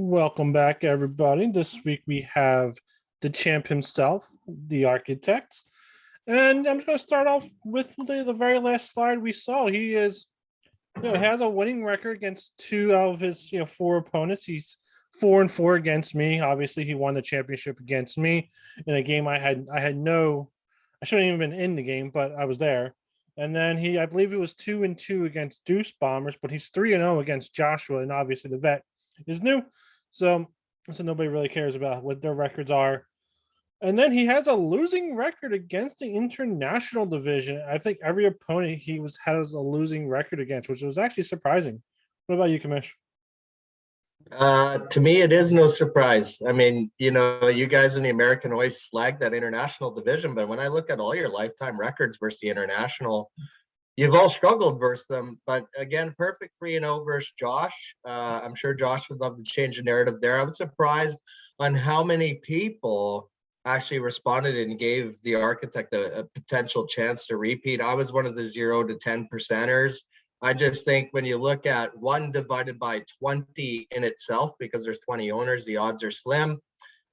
Welcome back, everybody. This week we have the champ himself, the architect. And I'm just going to start off with the very last slide we saw. He has a winning record against two out of his, four opponents. He's 4-4 against me. Obviously, he won the championship against me in a game I shouldn't even been in the game, but I was there. And then I believe he was 2-2 against Deuce Bombers, but he's 3-0 against Joshua, and obviously the vet is new. So nobody really cares about what their records are. And then he has a losing record against the international division. I think every opponent has a losing record against, which was actually surprising. What about you, Kamish? To me, it is no surprise. I mean, you guys in the American always slag that international division, but when I look at all your lifetime records versus the international, you've all struggled versus them. But again, perfect 3-0 versus Josh. I'm sure Josh would love to change the narrative there. I was surprised on how many people actually responded and gave the architect a potential chance to repeat. I was one of the 0 to 10 percenters. I just think when you look at 1 divided by 20 in itself, because there's 20 owners, the odds are slim.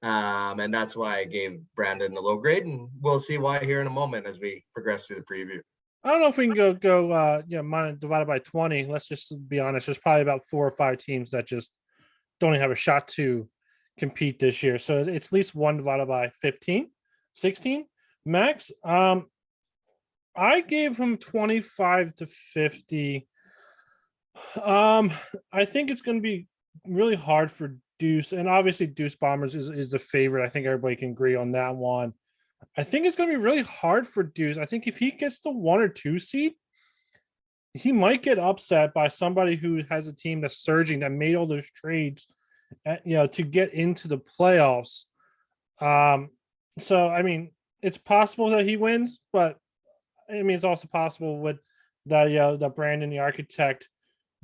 And that's why I gave Brandon the low grade, and we'll see why here in a moment as we progress through the preview. I don't know if we can go mine divided by 20. Let's just be honest. There's probably about 4 or 5 teams that just don't even have a shot to compete this year. So it's at least 1 divided by 15, 16 max. I gave him 25 to 50. I think it's going to be really hard for Deuce, and obviously Deuce Bombers is the favorite. I think everybody can agree on that one. I think it's going to be really hard for Deuce. I think if he gets the 1 or 2 seed, he might get upset by somebody who has a team that's surging, that made all those trades, to get into the playoffs. So I mean, it's possible that he wins, but I mean, it's also possible with that Brandon, the architect,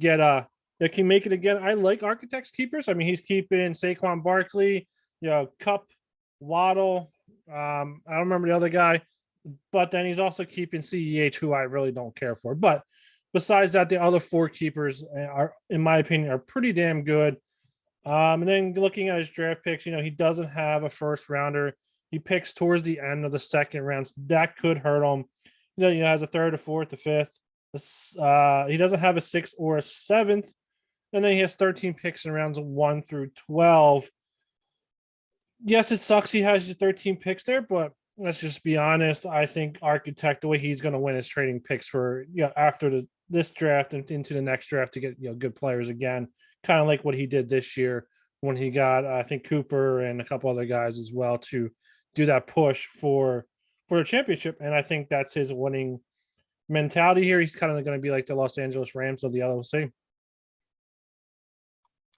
that can make it again. I like architects keepers. I mean, he's keeping Saquon Barkley, Cup, Waddle. I don't remember the other guy, but then he's also keeping CEH, who I really don't care for. But besides that, the other 4 keepers are, in my opinion, are pretty damn good. And then looking at his draft picks, he doesn't have a first rounder. He picks towards the end of the second round. So that could hurt him. He has a third, a fourth, a fifth. He doesn't have a 6th or a 7th. And then he has 13 picks in rounds 1 through 12. Yes, it sucks he has 13 picks there, but let's just be honest. I think Architect, the way he's going to win is trading picks for after this draft and into the next draft to get good players again, kind of like what he did this year when he got I think Cooper and a couple other guys as well to do that push for a championship. And I think that's his winning mentality here. He's kind of going to be like the Los Angeles Rams of the LOC.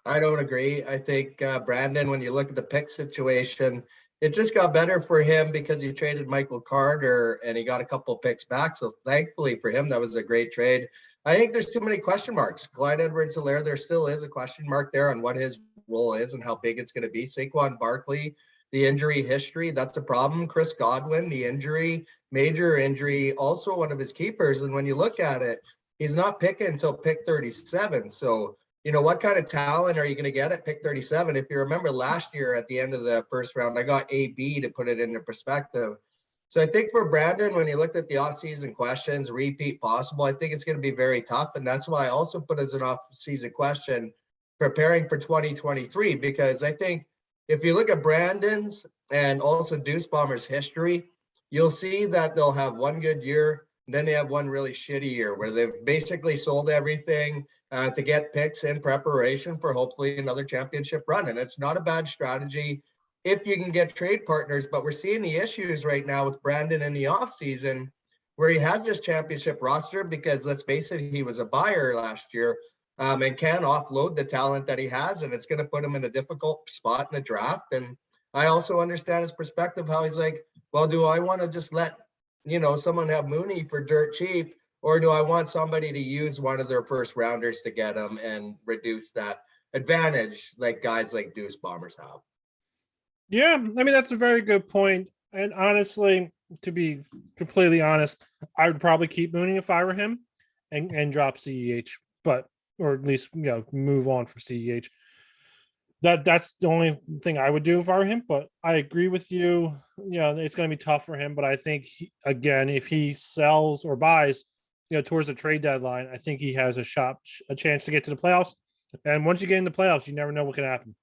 I don't agree. I think Brandon, when you look at the pick situation, it just got better for him because he traded Michael Carter and he got a couple picks back. So thankfully for him, that was a great trade. I think there's too many question marks. Clyde Edwards-Helaire, there still is a question mark there on what his role is and how big it's going to be. Saquon Barkley, the injury history, that's a problem. Chris Godwin, the injury, major injury, also one of his keepers. And when you look at it, he's not picking until pick 37. So, what kind of talent are you going to get at pick 37? If you remember last year at the end of the first round, I got AB to put it into perspective. So I think for Brandon, when you looked at the offseason questions, repeat possible, I think it's going to be very tough. And that's why I also put as an offseason question, preparing for 2023, because I think if you look at Brandon's and also Deuce Bombers history, you'll see that they'll have one good year, and then they have one really shitty year where they've basically sold everything to get picks in preparation for hopefully another championship run. And it's not a bad strategy if you can get trade partners, but we're seeing the issues right now with Brandon in the offseason where he has this championship roster because, let's face it, he was a buyer last year and can offload the talent that he has, and it's going to put him in a difficult spot in the draft. And I also understand his perspective, how he's like, well, do I want to just let, someone have Mooney for dirt cheap, or do I want somebody to use one of their first rounders to get them and reduce that advantage like guys like Deuce Bombers have? Yeah, I mean, that's a very good point. And honestly, to be completely honest, I would probably keep Mooney if I were him and drop CEH, or at least, move on for CEH. That's the only thing I would do for him. But I agree with you. It's going to be tough for him. But I think again, if he sells or buys, towards the trade deadline, I think he has a chance to get to the playoffs. And once you get in the playoffs, you never know what can happen.